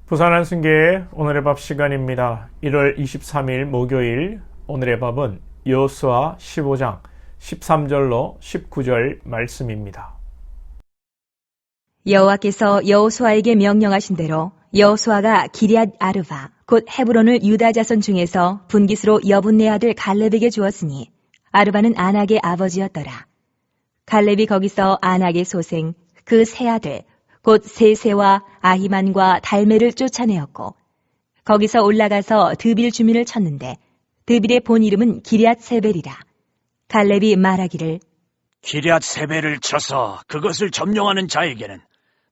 부산 한승교의 오늘의 밥 시간입니다. 1월 23일 목요일 오늘의 밥은 여호수아 15장 13절로 19절 말씀입니다. 여호와께서 여호수아에게 명령하신 대로 여호수아가 기럇 아르바 곧 헤브론을 유다 자손 중에서 분깃으로 여분네 아들 갈렙에게 주었으니 아르바는 아낙의 아버지였더라. 갈렙이 거기서 아낙의 소생 그 세 아들 곧 세세와 아히만과 달메를 쫓아내었고 거기서 올라가서 드빌 주민을 쳤는데 드빌의 본 이름은 기럇 세벨이라. 갈렙이 말하기를 기럇 세벨을 쳐서 그것을 점령하는 자에게는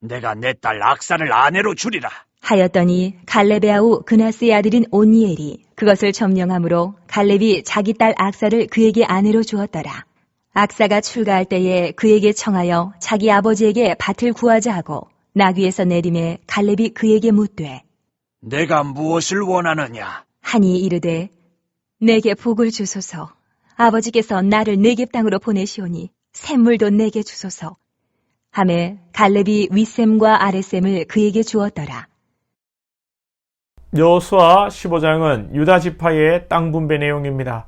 내가 내 딸 악사를 아내로 주리라 하였더니 갈렙의 아우 그나스의 아들인 온니엘이 그것을 점령함으로 갈렙이 자기 딸 악사를 그에게 아내로 주었더라. 악사가 출가할 때에 그에게 청하여 자기 아버지에게 밭을 구하자 하고 나귀에서 내림에 갈렙이 그에게 묻되 내가 무엇을 원하느냐? 하니 이르되 내게 복을 주소서. 아버지께서 나를 네겝 땅으로 보내시오니 샘물도 내게 주소서. 하매 갈렙이 윗샘과 아랫샘을 그에게 주었더라. 여호수아 15장은 유다 지파의 땅 분배 내용입니다.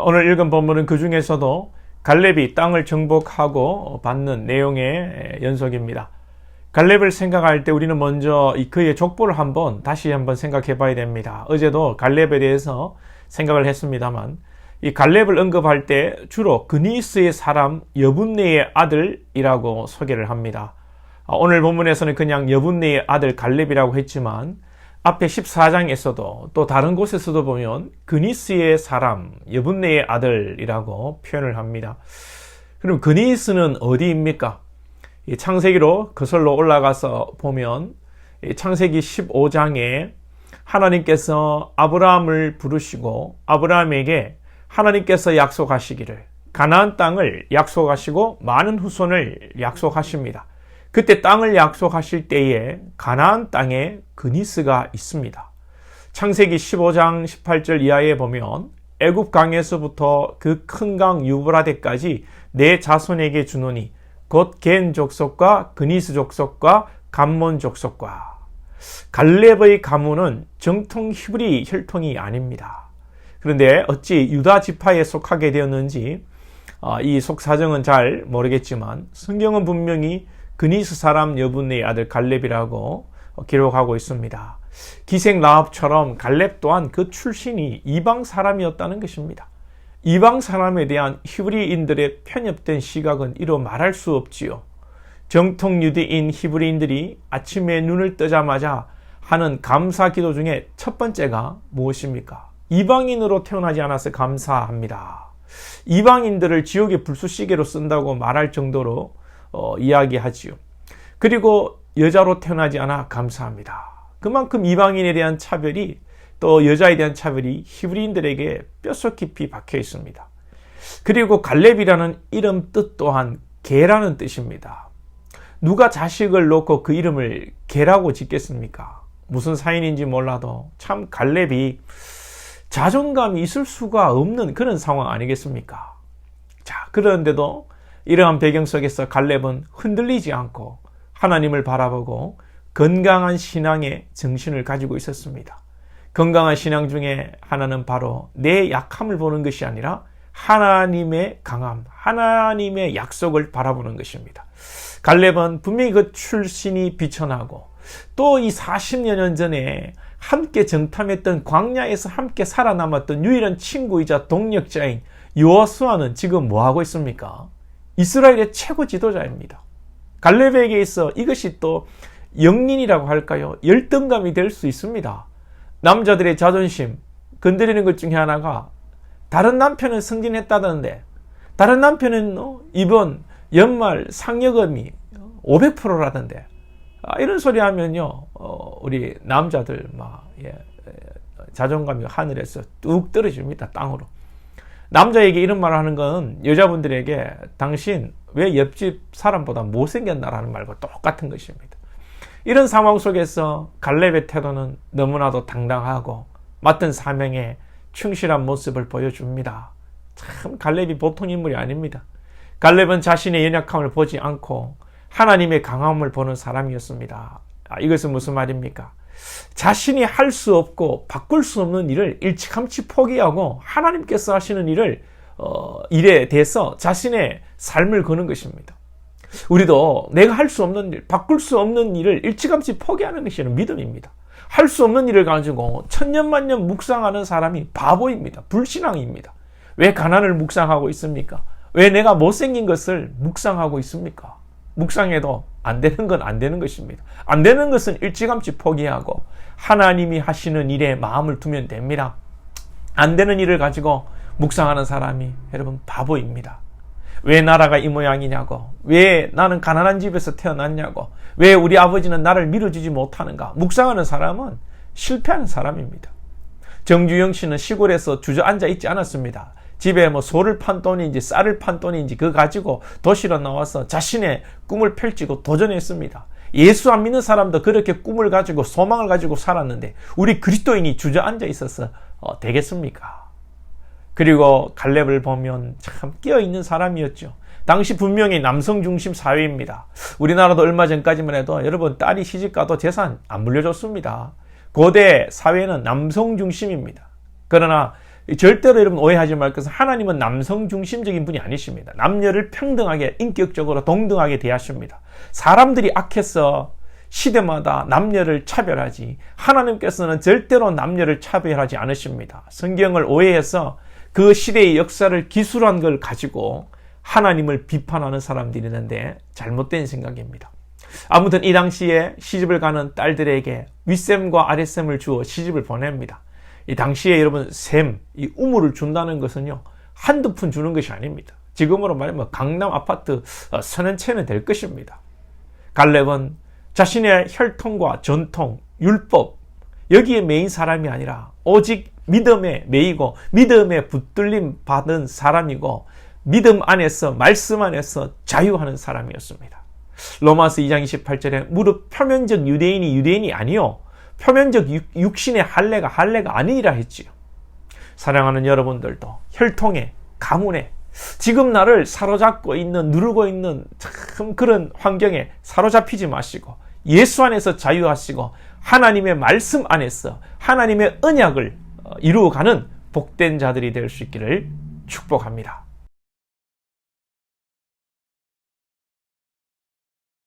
오늘 읽은 본문은 그 중에서도 갈렙이 땅을 정복하고 받는 내용의 연속입니다. 갈렙을 생각할 때 우리는 먼저 그의 족보를 다시 한번 생각해 봐야 됩니다. 어제도 갈렙에 대해서 생각을 했습니다만 이 갈렙을 언급할 때 주로 그니스의 사람 여분네의 아들이라고 소개를 합니다. 오늘 본문에서는 그냥 여분네의 아들 갈렙이라고 했지만 앞에 14장에서도 또 다른 곳에서도 보면 그니스의 사람 여분네의 아들이라고 표현을 합니다. 그럼 그니스는 어디입니까? 창세기로 거슬러 올라가서 보면 창세기 15장에 하나님께서 아브라함을 부르시고 아브라함에게 하나님께서 약속하시기를 가나안 땅을 약속하시고 많은 후손을 약속하십니다. 그때 땅을 약속하실 때에 가나안 땅에 그니스가 있습니다. 창세기 15장 18절 이하에 보면 애굽 강에서부터 그 큰 강 유브라데까지 내 자손에게 주노니 곧 겐 족속과 그니스 족속과 감몬 족속과. 갈렙의 가문은 정통 히브리 혈통이 아닙니다. 그런데 어찌 유다 지파에 속하게 되었는지 이 속사정은 잘 모르겠지만 성경은 분명히 그니스 사람 여분네의 아들 갈렙이라고 기록하고 있습니다. 기생 라합처럼 갈렙 또한 그 출신이 이방 사람이었다는 것입니다. 이방 사람에 대한 히브리인들의 편협된 시각은 이로 말할 수 없지요. 정통 유대인 히브리인들이 아침에 눈을 뜨자마자 하는 감사 기도 중에 첫 번째가 무엇입니까? 이방인으로 태어나지 않아서 감사합니다. 이방인들을 지옥의 불쏘시개로 쓴다고 말할 정도로 이야기하지요. 그리고 여자로 태어나지 않아 감사합니다. 그만큼 이방인에 대한 차별이 또 여자에 대한 차별이 히브리인들에게 뼛속 깊이 박혀 있습니다. 그리고 갈렙이라는 이름 뜻 또한 개라는 뜻입니다. 누가 자식을 놓고 그 이름을 개라고 짓겠습니까? 무슨 사인인지 몰라도 참 갈렙이 자존감이 있을 수가 없는 그런 상황 아니겠습니까? 자, 그런데도 이러한 배경 속에서 갈렙은 흔들리지 않고 하나님을 바라보고 건강한 신앙의 정신을 가지고 있었습니다. 건강한 신앙 중에 하나는 바로 내 약함을 보는 것이 아니라 하나님의 강함, 하나님의 약속을 바라보는 것입니다. 갈렙은 분명히 그 출신이 비천하고 또 이 40여 년 전에 함께 정탐했던 광야에서 함께 살아남았던 유일한 친구이자 동력자인 여호수아는 지금 뭐하고 있습니까? 이스라엘의 최고 지도자입니다. 갈렙에게 있어 이것이 또 영린이라고 할까요? 열등감이 될 수 있습니다. 남자들의 자존심 건드리는 것 중에 하나가 다른 남편은 승진했다던데 다른 남편은 이번 연말 상여금이 500%라던데 이런 소리 하면요 우리 남자들 자존감이 하늘에서 뚝 떨어집니다. 땅으로. 남자에게 이런 말을 하는 건 여자분들에게 당신 왜 옆집 사람보다 못생겼나라는 말과 똑같은 것입니다. 이런 상황 속에서 갈렙의 태도는 너무나도 당당하고 맡은 사명에 충실한 모습을 보여줍니다. 참 갈렙이 보통 인물이 아닙니다. 갈렙은 자신의 연약함을 보지 않고 하나님의 강함을 보는 사람이었습니다. 이것은 무슨 말입니까? 자신이 할 수 없고 바꿀 수 없는 일을 일찌감치 포기하고 하나님께서 하시는 일에 대해서 자신의 삶을 거는 것입니다. 우리도 내가 할 수 없는 일, 바꿀 수 없는 일을 일찌감치 포기하는 것이 믿음입니다. 할 수 없는 일을 가지고 천년만년 묵상하는 사람이 바보입니다. 불신앙입니다. 왜 가난을 묵상하고 있습니까? 왜 내가 못생긴 것을 묵상하고 있습니까? 묵상해도 안 되는 건 안 되는 것입니다. 안 되는 것은 일찌감치 포기하고 하나님이 하시는 일에 마음을 두면 됩니다. 안 되는 일을 가지고 묵상하는 사람이 여러분 바보입니다. 왜 나라가 이 모양이냐고, 왜 나는 가난한 집에서 태어났냐고, 왜 우리 아버지는 나를 밀어주지 못하는가, 묵상하는 사람은 실패하는 사람입니다. 정주영 씨는 시골에서 주저앉아 있지 않았습니다. 집에 소를 판 돈인지 쌀을 판 돈인지 그거 가지고 도시로 나와서 자신의 꿈을 펼치고 도전했습니다. 예수 안 믿는 사람도 그렇게 꿈을 가지고 소망을 가지고 살았는데 우리 그리스도인이 주저앉아 있어서 되겠습니까? 그리고 갈렙을 보면 참 깨어있는 사람이었죠. 당시 분명히 남성 중심 사회입니다. 우리나라도 얼마 전까지만 해도 여러분 딸이 시집가도 재산 안 물려줬습니다. 고대 사회는 남성 중심입니다. 그러나 절대로 여러분 오해하지 말 것은 하나님은 남성 중심적인 분이 아니십니다. 남녀를 평등하게 인격적으로 동등하게 대하십니다. 사람들이 악해서 시대마다 남녀를 차별하지 하나님께서는 절대로 남녀를 차별하지 않으십니다. 성경을 오해해서 그 시대의 역사를 기술한 걸 가지고 하나님을 비판하는 사람들이 있는데 잘못된 생각입니다. 아무튼 이 당시에 시집을 가는 딸들에게 윗셈과 아랫셈을 주어 시집을 보냅니다. 이 당시에 여러분 이 우물을 준다는 것은요 한두 푼 주는 것이 아닙니다. 지금으로 말하면 강남 아파트 서는 채는 될 것입니다. 갈렙은 자신의 혈통과 전통, 율법 여기에 매인 사람이 아니라 오직 믿음에 매이고 믿음에 붙들림 받은 사람이고 믿음 안에서 말씀 안에서 자유하는 사람이었습니다. 로마서 2장 28절에 무릇 표면적 유대인이 아니요 표면적 육신의 할례가 아니니라 했지요. 사랑하는 여러분들도 혈통에 가문에 지금 나를 사로잡고 있는 누르고 있는 참 그런 환경에 사로잡히지 마시고 예수 안에서 자유하시고 하나님의 말씀 안에서 하나님의 언약을 이루어가는 복된 자들이 될 수 있기를 축복합니다.